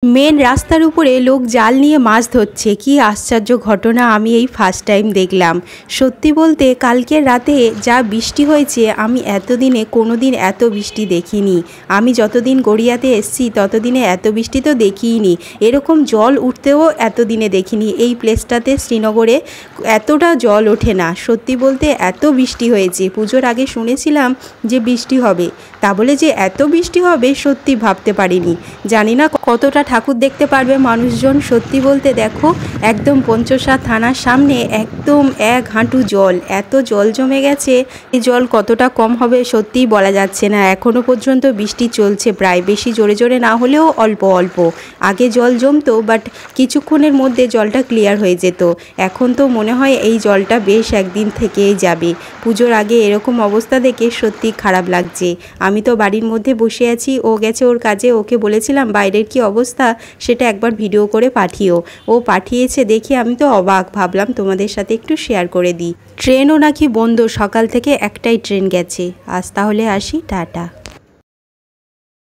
Main রাস্তার উপরে লোক জাল নিয়ে মাছ ধরছে। কি আশ্চর্য ঘটনা, আমি এই ফার্স্ট টাইম দেখলাম। সত্যি বলতে কালকের রাতে যা বৃষ্টি হয়েছে, আমি এতদিনে কোনো দিন এত বৃষ্টি দেখিনি। আমি যতদিন গড়িয়াতে এসছি ততদিনে এত বৃষ্টি তো দেখিইনি। এরকম জল উঠতেও এতদিনে দেখিনি। এই প্লেসটাতে শ্রীনগরে এতটা জল ওঠে না। সত্যি বলতে এত বৃষ্টি হয়েছে। পুজোর আগে শুনেছিলাম যে বৃষ্টি হবে, তা বলে যে এত বৃষ্টি হবে সত্যি ভাবতে পারিনি। জানি না কতটা ঠাকুর দেখতে পারবে মানুষজন। সত্যি বলতে দেখো, একদম পঞ্চশা থানার সামনে একদম এক হাঁটু জল, এত জল জমে গেছে। এই জল কতটা কম হবে সত্যিই বলা যাচ্ছে না। এখনও পর্যন্ত বৃষ্টি চলছে, প্রায় বেশি জোরে জোরে না হলেও অল্প অল্প। আগে জল জমতো, বাট কিছুক্ষণের মধ্যে জলটা ক্লিয়ার হয়ে যেত। এখন তো মনে হয় এই জলটা বেশ একদিন থেকেই যাবে। পুজোর আগে এরকম অবস্থা দেখে সত্যি খারাপ লাগছে। আমি তো বাড়ির মধ্যে বসে আছি, ও গেছে ওর কাজে। ওকে বলেছিলাম বাইরের কি অবস্থা সেটা একবার ভিডিও করে পাঠিও। ও পাঠিয়েছে দেখে আমি তো অবাক, ভাবলাম তোমাদের সাথে একটু শেয়ার করে দিই। ট্রেনও নাকি বন্ধ, সকাল থেকে একটাই ট্রেন গেছে। আজ তাহলে আসি, টাটা।